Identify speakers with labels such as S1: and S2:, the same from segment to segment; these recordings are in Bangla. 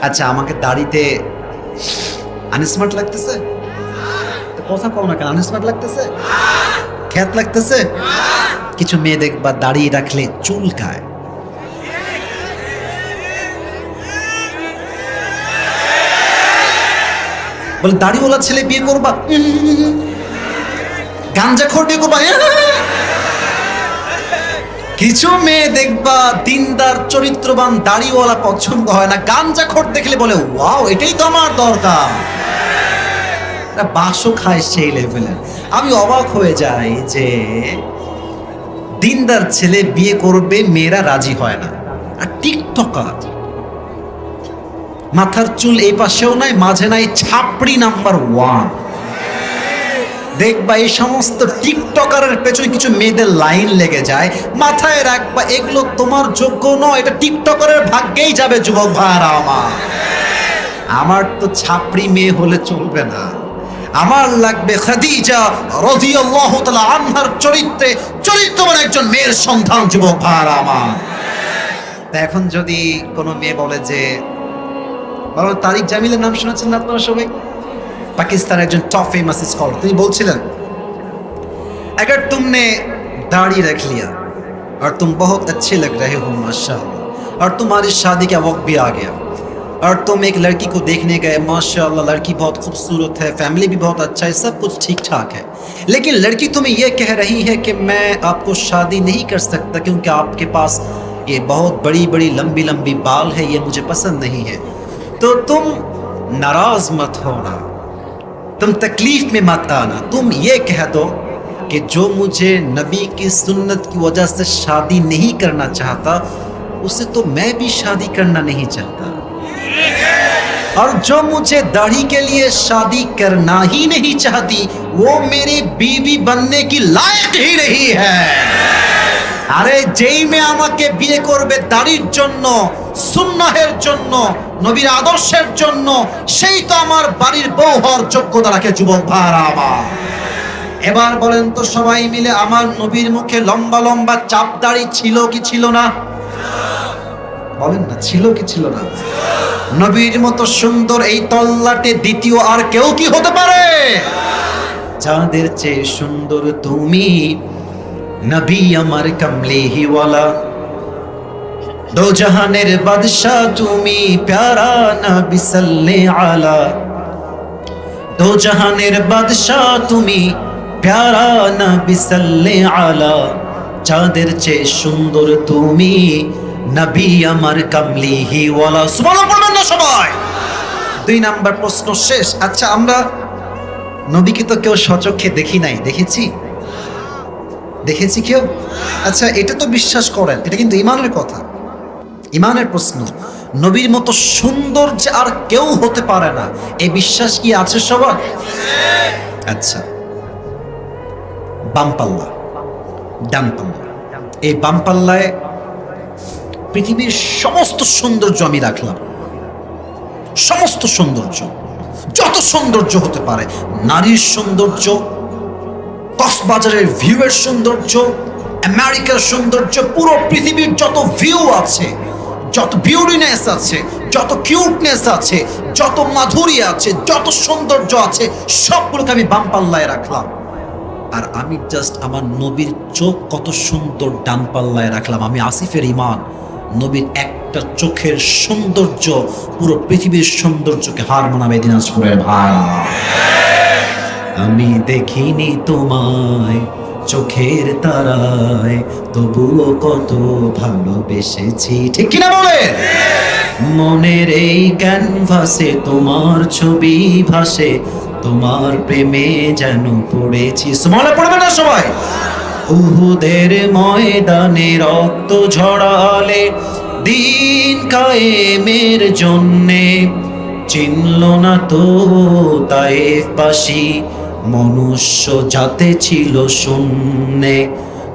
S1: আচ্ছা, আমাকে দাড়িতে আনস্মার্ট লাগতেছে? কথা কও না কেন? আনস্মার্ট লাগতেছে? খ্যাত লাগতেছে? কিছু মেয়ে দেখবা দাড়ি রাখলে চুলকায়। বলে দাড়িওয়ালা ছেলে বিয়ে করবা, গাঞ্জাখোর বিয়ে করবা। কিছু মেয়ে দেখবা দিনদার চরিত্রবান দাড়িওয়ালা পছন্দ হয় না, গাঞ্জাখোর দেখলে বলে ওয়াও এটাই তো আমার দরকার। বাসও খায় সেই লেভেলের। আমি অবাক হয়ে যাই যে দিনদার ছেলে বিয়ে করবে মেয়েরা রাজি হয় না, আর টিকটকার মাথার চুল এই পাশেও নাই মাঝে নাই, ছাপড়ি নাম্বার 1। দেখবা এই সমস্ত টিকটকারের পেছনে কিছু মেয়েদের লাইন লেগে যায়। মাথায় রাখবা এগুলো তোমার যোগ্য নয়, এটা টিকটকারের ভাগ্যেই যাবে। যুবক ভাইরা আমার তো ছাপড়ি মেয়ে হলে চলবে না, আমার লাগবে খাদিজা রাদিয়াল্লাহু তাআলা আনহার চরিত্রে চরিত্রবান একজন মেয়ের সন্তান। যুবক ভাইরা আমার, এখন যদি কোনো মেয়ে বলে যে, বলো তারিক জামিলের নাম শুনেছেন না আপনারা সবাই? पाकिस्तान एक टॉप फेमस स्कॉलर, তিনি বলছিলেন अगर तुमने दाढ़ी रख लिया और तुम बहुत अच्छे लग रहे हो माशाअल्लाह, और तुम्हारी शादी का वक्त भी आ गया, और तुम एक लड़की को देखने गए, माशाअल्लाह लड़की बहुत खूबसूरत है, फैमिली भी बहुत अच्छा है, सब कुछ ठीक ठाक है, लेकिन लड़की तुम्हें ये कह रही है कि मैं आपको शादी नहीं कर सकता क्योंकि आपके पास ये बहुत बड़ी बड़ी लंबी लंबी बाल है, ये मुझे पसंद नहीं है। तो तुम नाराज मत होना, तुम तकलीफ में मत आना, तुम ये कह दो कि जो मुझे नबी की सुन्नत की वजह से शादी नहीं करना चाहता उसे तो मैं भी शादी करना नहीं चाहता, और जो मुझे दाढ़ी के लिए शादी करना ही नहीं चाहती वो मेरी बीवी बनने की लायक ही नहीं है। আরে যেই মেয়ে আমাকে বিয়ে করবে দাড়ির জন্য, সুন্নাহের জন্য, নবীর আদর্শের জন্য, সেই তো আমার বাড়ির বউ হওয়ার যোগ্যতা রাখে। যুবক ভাইরা আমার, এবার বলেন তো সবাই মিলে, আমার নবীর মুখে লম্বা লম্বা চাপ দাড়ি ছিল কি ছিল না? বলেন না, ছিল কি ছিল না? নবীর মতো সুন্দর এই তল্লাটে দ্বিতীয় আর কেউ কি হতে পারে? যাদের চেয়ে সুন্দর তুমি নবী আমার কমলি হি ওয়ালা, দো জাহানের বাদশা তুমি প্যারা নবী সাল্লে আলা, দো জাহানের বাদশা তুমি প্যারা নবী সাল্লে আলা, যাদের চেয়ে সুন্দর তুমি নবী আমার কমলি হি ওয়ালা। সুবহানাল্লাহ পড়বেন না সবাই? 2 নাম্বার প্রশ্ন শেষ। আচ্ছা, আমরা নবীকে তো কেউ স্বচক্ষে দেখি নাই, দেখেছি? দেখেছি কেউ? আচ্ছা, এটা তো বিশ্বাস করেন, এটা কিন্তু ইমানের কথা, ইমানের প্রশ্ন। নবীর মতো সুন্দর যে আর কেউ হতে পারে না, এই বিশ্বাস কি আছে সবার? আচ্ছা, বামপাল্লা, ডান পাল্লা, এই বামপাল্লায় পৃথিবীর সমস্ত সৌন্দর্য আমি রাখলাম, সমস্ত সৌন্দর্য, যত সৌন্দর্য হতে পারে, নারীর সৌন্দর্য, কক্সবাজারের ভিউয়ের সৌন্দর্য, আমেরিকার সৌন্দর্য, পুরো পৃথিবীর যত ভিউ আছে, যত বিউটিনেস আছে, যত কিউটনেস আছে, যত মাধুরী আছে, যত সৌন্দর্য আছে, সবগুলোকে আমি বাম পাল্লায় রাখলাম। আর আমি জাস্ট আমার নবীর চোখ কত সুন্দর ডান পাল্লায় রাখলাম। আমি আসিফের ইমান, নবীর একটা চোখের সৌন্দর্য পুরো পৃথিবীর সৌন্দর্যকে হার মানাবে। দিনাজপুরের ভাই, আমি দেখিনি তোমায় চোখের তারায়, তবুও কত ভালোবেসেছি। ঠিক কিনা বলে? মনের এই ক্যানভাসে তোমার ছবি ভাসে, তোমার প্রেমে যেন পড়েছি। সুবহানাল্লাহ পড়বে না সবাই? উহুদের ময়দানে রক্ত ঝরালে দিন কায়েমের জন্যে, চিনল না তো তায়েফবাসী মনুষ্য জাতে ছিল শূন্যে,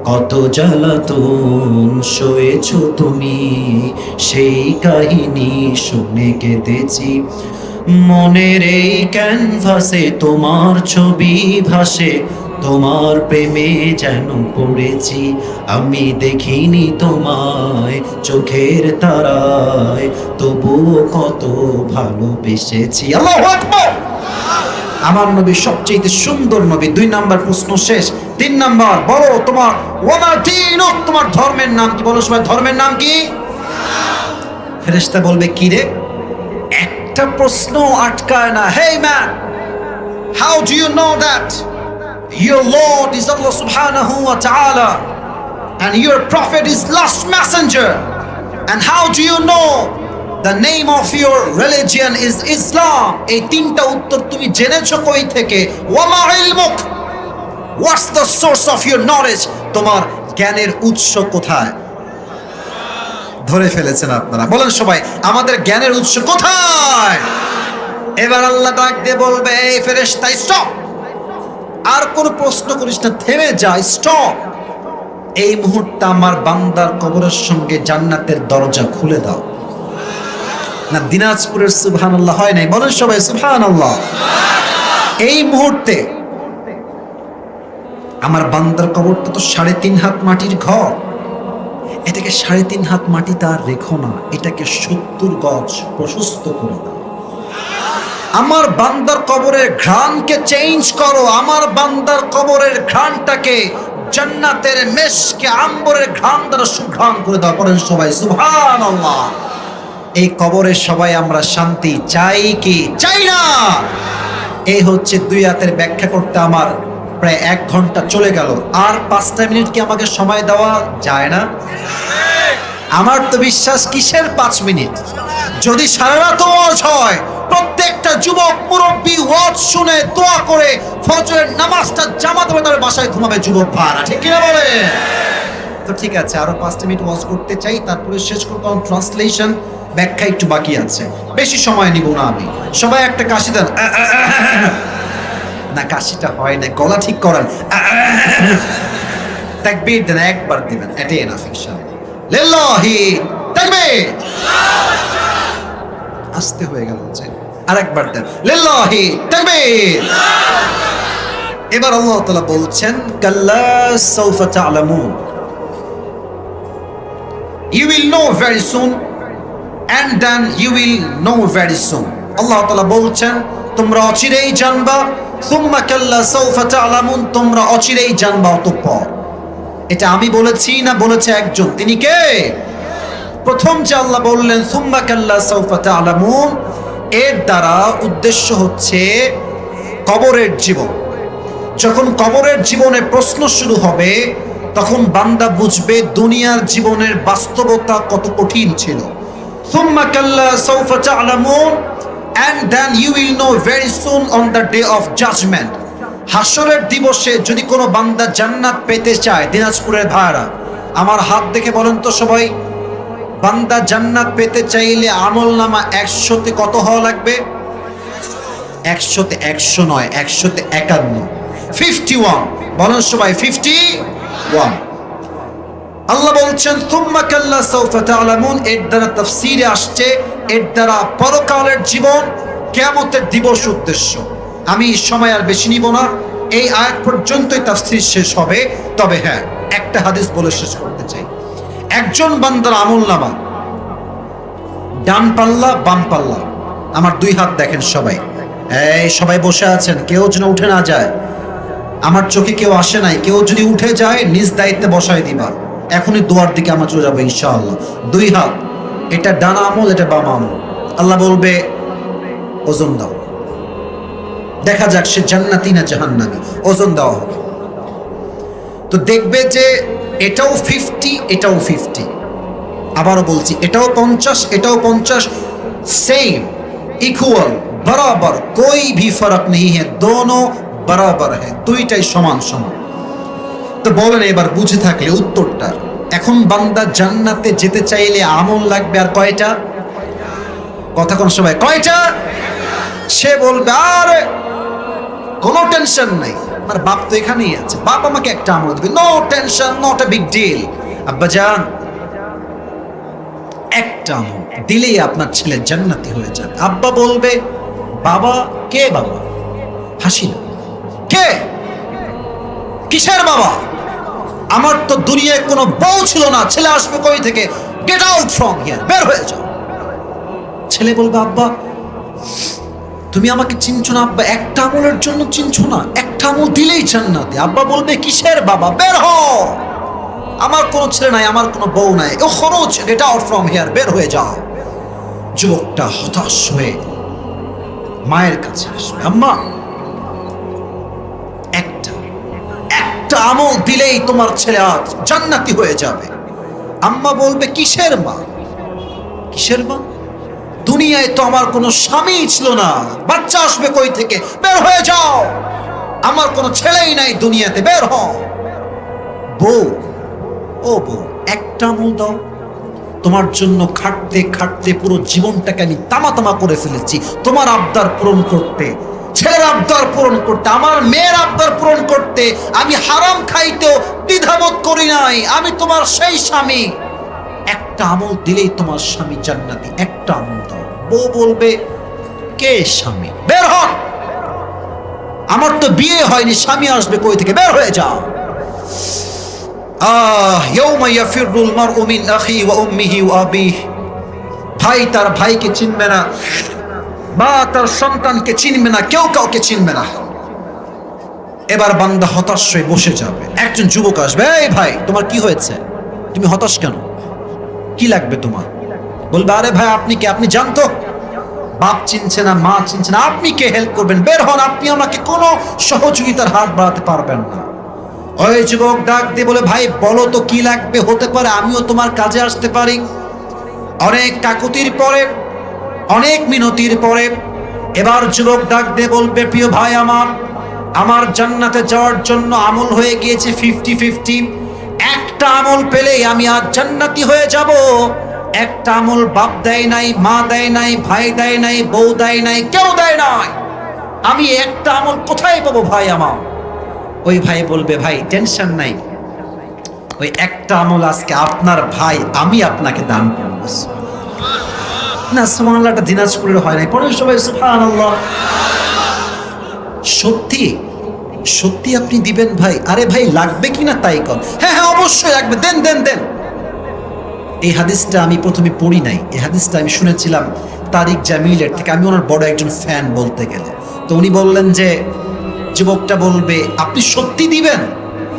S1: কত জ্বালাতন সয়েছো তুমি, সেই কাহিনী শুনে কেঁদেছি। মনের এই ক্যানভাসে তোমার ছবি ভাসে, তোমার প্রেমে যেন পড়েছি, আমি দেখিনি তোমায় চোখের তারায়, তবুও কত ভালোবেসেছি। আল্লাহু আকবার। আমার নবী সবচেয়ে সুন্দর নবী। 2 নাম্বার প্রশ্ন শেষ। 3 নাম্বার, বলো তোমার ওয়ামা দীনুক, তোমার ধর্মের নাম কি? বলো সবাই, ধর্মের নাম কি? ফেরেশতা বলবে কি রে? একটা প্রশ্ন আটকায় না। Hey man, how do you know that your Lord is Allah subhanahu wa ta'ala and your prophet is last messenger? And how do you know the name of your religion is Islam? এই তিনটা উত্তর তুমি জেনেছো কই থেকে? ওয়ামা ইলমুক, what's the source of your knowledge? তোমার জ্ঞানের উৎস কোথায়? ধরে ফেলেছেন আপনারা। বলেন সবাই, আমাদের জ্ঞানের উৎস কোথায়? এবার আল্লাহ ডাক দিয়ে বলবে, এই ফেরেশতা স্টপ, আর কোন প্রশ্ন করিস না, থেমে যা, স্টপ। এই মুহূর্তে আমার বান্দার কবরের সঙ্গে জান্নাতের দরজা খুলে দাও। না দিনাজপুরের সুবহানাল্লাহ হয় নাই? বলেন সবাই সুবহানাল্লাহ। এই মুহূর্তে আমার বান্দার কবরটা তো 3.5 হাত মাটির ঘর, এটাকে 3.5 হাত মাটি তার রেখো না, এটাকে 70 গজ প্রশস্ত করে দাও। আমার বান্দার কবরের ঘ্রাণকে চেঞ্জ করো, আমার বান্দার কবরের ঘ্রাণটাকে জান্নাতের মেশকে আম্বরের ঘ্রাণ দ্বারা সুঘ্রাণ করে দাও। পড়েন সবাই সুবহানাল্লাহ। এই কবরে সবাই আমরা শান্তি চাই কি চাই না? এই হচ্ছে 2 হাতের ব্যাখ্যা করতে আমার প্রায় 1 ঘন্টা চলে গেল। আর 5টা মিনিট কি আমাকে সময় দেওয়া যায় না? আমার তো বিশ্বাস, কিসের 5 মিনিট? যদি সারা রাত ওয়াজ হয়, প্রত্যেকটা যুবক মুরব্বী ওয়াজ শুনে দোয়া করে ফজরের নামাজটা জামাত হবে, তার বাসায় ঘুমাবে যুবক ভাড়া, ঠিক কিনা বলে? তো ঠিক আছে, আরো 5টা মিনিট ওয়াজ করতে চাই, তারপরে শেষ করব। ট্রান্সলেশন ব্যাখ্যা একটু বাকি আছে, বেশি সময় নিব না আমি। সবাই একটা কাশি দেন। না কাশিটা হয় না, গলা ঠিক করেন। তাকবীর দেন, একবার দিবেন, এটাই এনাফ ইনশাআল্লাহ। লিল্লাহি তাকবীর। আস্তে হয়ে গেল, আরেকবার দেন, লিল্লাহি তাকবীর। এবার আল্লাহ তাআলা বলছেন, কাল্লা সাউফা তা'লামুন, you will know very soon and then you will know very soon। আল্লাহ তাআলা বলছেন, তোমরা অচিরেই জানবা, সুম্মা কাল্লা সাউফা তা'লামুন, তোমরা অচিরেই জানবা অতঃপর। এটা আমি বলেছি না বলেছে একজন? তিনি কে? প্রথম যে আল্লাহ বললেন সুম্মা কাল্লা সাউফা তা'লামুন, এর দ্বারা উদ্দেশ্য হচ্ছে কবরের জীবন। যখন কবরের জীবনে প্রশ্ন শুরু হবে, তখন বান্দা বুঝবে দুনিয়ার জীবনের বাস্তবতা কত কঠিন ছিল। সুম্মা কাল্লা সাউফা তা'লামুন and then you will know very soon on the day of judgment। হাসরের দিবসে যদি কোনো বান্দা জান্নাত পেতে চায়, দিনাজপুরের ভাইরা আমার হাত দেখে বলেন তো সবাই, বান্দা জান্নাত পেতে চাইলে আমলনামা 100তে কত হওয়া লাগবে? 100তে 100 নয়, 100তে 51, 51। বলেন সবাই 51। আল্লাহ বলছেন সুম্মা কাল্লা সাউফা তা'লামুন, এর দ্বারা তাফসীরে আসছে এর দ্বারা পরকালের জীবন, কিয়ামতের দিবস উদ্দেশ্য। আমি সময় আর বেশি নিব না, এই আয়াত পর্যন্তই তাফসীর শেষ হবে। তবে হ্যাঁ, একটা হাদিস বলে শেষ করতে চাই। একজন বান্দার আমলনামা, ডান পাল্লা বাম পাল্লা, আমার 2 হাত দেখেন সবাই, এই সবাই বসে আছেন, কেউ যেন উঠে না যায়। আমার চোখে কেউ আসে নাই, কেউ যদি উঠে যায় নিজ দায়িত্বে বসায় দিবা। এখনই দোয়ার দিকে আমরা চলে যাবো ইনশাআল্লাহ। 2 হাত, এটা ডান আমল, এটা বাম আমল। আল্লাহ বলবে ওজন দাও, দেখা যাক সে জান্নাতি না জাহান্নামী, ওজন দেওয়া হবে। তো দেখবে যে এটাও 50, এটাও 50। আবারও বলছি, এটাও 50, এটাও 50, सेम, इक्वल, बराबर, कोई भी फर्क नहीं है, दोनों बराबर है, দুইটাই সমান সমান। তো বলেন এবার বুঝে থাকলে উত্তরটা, এখন বান্দা জান্নাতে যেতে চাইলে আমল লাগবে আর কয়টা? কথা কোন সবাই, কয়টা? সে বলবে আরে কোনো টেনশন নাই, আমার বাপ তো এখানেই আছে, বাপ আমাকে একটা আমল দিবে, no tension, not a big deal. আব্বা জান, একটা আমল দিলেই আপনার ছেলে জান্নাতি হয়ে যাবে। আব্বা বলবে বাবা কে? বাবা হাসি না, কে? কিসের বাবা? আমার তো দুনিয়ায় কোনো বউ ছিল না, ছেলে আসবে কই থেকে? গেট আউট ফ্রম হিয়ার, বের হয়ে যাও। ছেলে বলবে আব্বা তুমি আমাকে চিনছো না আব্বা, একটা আমলের জন্য চিনছো না, একটা আমল দিলেই জান্নাতে। আব্বা বলবে কিসের বাবা, বের হও, আমার কোনো ছেলে নাই, আমার কোনো বউ নাই, ও খরচ, গেট আউট ফ্রম হিয়ার, বের হয়ে যাও। যুবকটা হতাশ হয়ে মায়ের কাছে আসবে, আম্মা একটা আমল দিলেই তোমার ছেলে আজ জান্নাতি হয়ে যাবে। আম্মা বলবে কিসের মা, কিসের মা? দুনিয়ায় তো আমার কোনো স্বামী ছিল না, বাচ্চা আসবে কই থেকে? বের হয়ে যাও, আমার কোনো ছেলেই নাই দুনিয়াতে, বের হও। বউ, ও বউ, একটা আমল দাও, তোমার জন্য খাটতে খাটতে পুরো জীবনটাকে আমি তামা তামা করে ফেলেছি তোমার আবদার পূরণ করতে, ছেলের আবদার পূরণ করতে, আমার মেয়ের আবদার পূরণ করতে। আমি হারাম খাইতেও দ্বিধাবোধ করি নাই, আমি তোমার সেই স্বামী। একটা আমল দিলেই তোমার স্বামী জান্নাতি, একটা আমল দাও। বউ বলবে কে স্বামী, বের হন, আমার তো বিয়ে হয়নি, স্বামী আসবে কই থেকে? বের হয়ে যাও। ইয়াউমা ইয়াফিরুল মারউ মিন আখি ওয়া উম্মিহি ওয়া আবিহি, ভাই তার ভাইকে চিনবে না, মা তার সন্তানকে চিনবে না, কেউ কাউকে চিনবে না। এবার বান্দা হতাশ হয়ে বসে যাবে। একজন যুবক আসবে, এই ভাই তোমার কি হয়েছে, তুমি হতাশ কেন, কি লাগবে তোমার? বলবে আরে ভাই আপনি কে, আপনি জানতো বাপ চিনছে না, মা চিনছে না, আপনি কে হেল্প করবেন? বের হন, আপনি আমাকে কোনো সহযোগিতার হাত বাড়াতে পারবেন না। ওই যুবক ডাক দিয়ে বলে ভাই বলো তো কি লাগবে, হতে পারে আমিও তোমার কাজে আসতে পারি। অনেক কাকুতির পরে, অনেক মিনতির পরে এবার যুবক ডাক দিয়ে বলবে প্রিয় ভাই আমার জান্নাতে যাওয়ার জন্য আমল হয়ে গিয়েছে 50-50, একটা আমল পেলেই আমি আজ জান্নাতি হয়ে যাব। একটা আমল বাপ দেয় নাই, মা দেয় নাই, ভাই দেয় নাই, বউ দেয় নাই, কেউ দেয় নাই, আমি একটা আমল কোথায় পাবো ভাই আমার? ওই ভাই বলবে ভাই টেনশন নাই, ওই একটা আমল আজকে আপনার ভাই আমি আপনাকে দান করব। না সুবহানাল্লাহটা দিনাজপুরের হয় নাই, পরে সবাই সুবহানাল্লাহ। সত্যি সত্যি আপনি দিবেন ভাই? আরে ভাই লাগবে কিনা তাই কর। হ্যাঁ হ্যাঁ অবশ্যই লাগবে, দেন দেন দেন। এই হাদিসটা আমি প্রথমে পড়ি নাই, এই হাদিসটা আমি শুনেছিলাম তারিক জামিলের থেকে, আমি ওনার বড় একজন ফ্যান বলতে গেলে। তো উনি বললেন যে যুবকটা বলবে আপনি সত্যি দিবেন?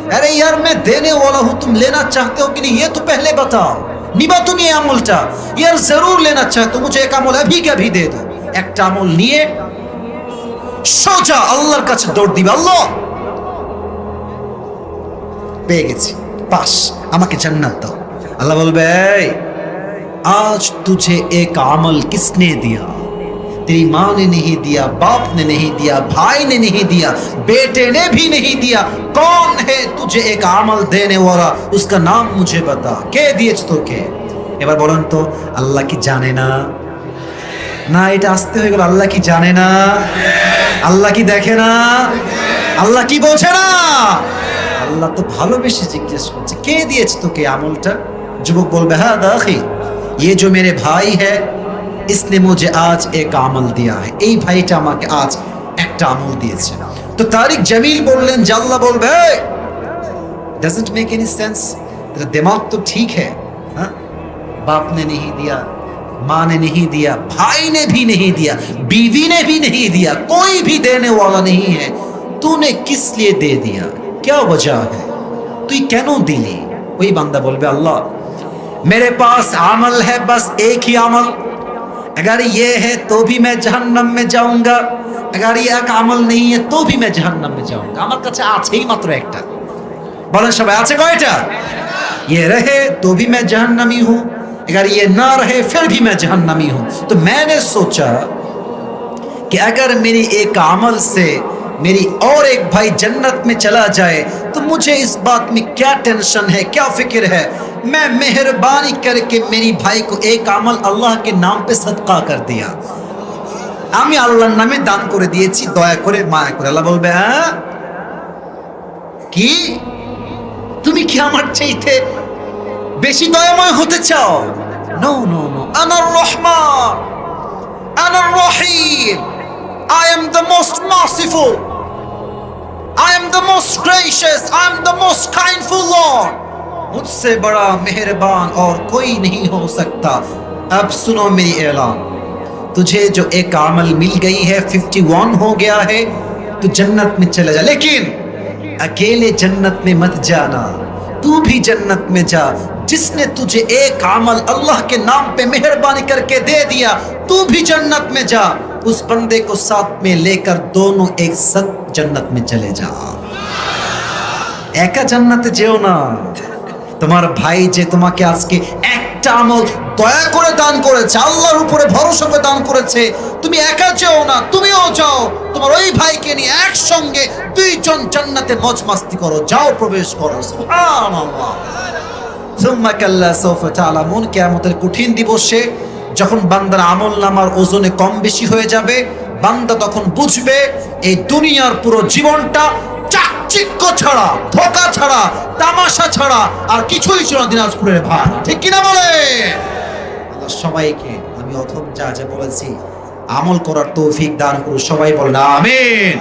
S1: अरे यार मैं देने वाला हूं, तुम लेना चाहते हो कि नहीं ये तो पहले बताओ। निबा तुम ये আমলটা यार जरूर लेना चाहते हो, मुझे एक আমল अभी के अभी दे दो। একটা আমল নিয়ে সোজা আল্লাহর কাছে দৌড় দিবে, আল্লাহ পেয়ে গেছি, পাস, আমাকে জান্নাত দাও। আল্লাহ বলবে आज तुझे एक अमल किसने दिया? तेरी माँ ने नहीं दिया, बाप ने नहीं दिया, भाई ने नहीं दिया, बेटे ने भी नहीं दिया। कौन है तुझे एक अमल देने वाला? उसका नाम मुझे बता। কে দিয়েছে তোকে? এবার বলেন তো আল্লাহ কি জানে না? না এটা আসতে হয়ে গেল, আল্লাহ কি জানে না? আল্লাহ কি দেখে না? আল্লাহ কি বোঝে না? আল্লাহ তো ভালোবেসে জিজ্ঞেস করছে কে দিয়েছে তোকে আমলটা? যুবক বলবে হ্যাঁ দাখি, ये जो मेरे भाई है इसने मुझे आज एक আমল दिया है, এই ভাইটা আমাকে আজ একটা আমল দিয়েছে। তো তারিক জামিল বললেন যে আল্লাহ বলবে doesn't make any sense, तेरा दिमाग तो ठीक है, हाँ? बाप ने नहीं दिया, माँ ने नहीं दिया, भाई ने भी नहीं दिया, बीवी ने भी नहीं दिया, कोई भी देने वाला नहीं है, तूने किस लिए दे दिया, क्या वजह है, তুই কেন দিলি? ওই বান্দা বলবে আল্লাহ मेरे पास अमल है बस एक ही अमल, अगर ये है तो भी मैं जहन्नम में जाऊंगा, अगर ये एक अमल नहीं है तो भी मैं जहन्नम में जाऊंगा। আমার কাছে আছেই মাত্র একটা। বলেন সবাই আছে কয়টা? ये रहे तो भी मैं जहन्नमी हूं, अगर ये ना रहे फिर भी मैं जहन्नमी हूं। तो मैंने सोचा कि अगर मेरी एक अमल से मेरी और एक भाई जन्नत में चला जाए तो मुझे इस बात में क्या टेंशन है, क्या फिक्र है। मैं मेहरबानी करके मेरी भाई को एक अमल अल्लाह के नाम पे सदका कर दिया, আমি আল্লাহর নামে দান করে দিয়েছি, দয়া করে মায়া করে। আল্লাহ বলবে হ্যাঁ কি তুমি কি আমার চাইতে বেশি দয়াময় হতে চাও? নো নো নো, আনার রহমান আনার রহিম, I am the most merciful, I am the most gracious, I am the most kindful Lord. मुझसे बड़ा मेहरबान और कोई नहीं हो सकता. अब सुनो मेरी ऐलान, तुझे जो एक अमल मिल गई है, 51 हो गया है, तू जन्नत में चले जा. लेकिन अकेले जन्नत में मत जाना, तू भी जन्नत में जा. जिसने तुझे एक अमल अल्लाह के नाम पे मेहरबानी करके दे दिया, तू भी जन्नत में जा. उस बंदे को साथ में लेकर दोनों एक साथ जन्नत में चले जा. एका जन्नते जेओ ना. তোমার ভাই যে তোমাকে আজকে একটা আমল দয়া করে দান করেছে, আল্লাহর উপরে ভরসা করে দান করেছে, তুমি একা যেও না, তুমিও যাও. তোমার ওই ভাইকে নিয়ে একসঙ্গে দুইজন জান্নাতে মজ মাস্তি করো, যাও প্রবেশ করো. সুবহানাল্লাহ. সুম্মা কাল্লা সাউফা তা'লামুন. কিয়ামতের কঠিন দিবসে যখন বান্দার আমলনামার ওজনে কম বেশি হয়ে যাবে, বান্দা তখন বুঝবে এই দুনিয়ার পুরো জীবনটা চাকচিক্য ছাড়া, ধোঁকা ছাড়া, তামাশা ছাড়া আর কিছুই ছিল না দিনাজপুরের ভাই. ঠিক কিনা বলে? আল্লাহ সবাইকে আমি অথম যা যা বলেছি আমল করার তৌফিক দান করুন. সবাই বলেন আমিন.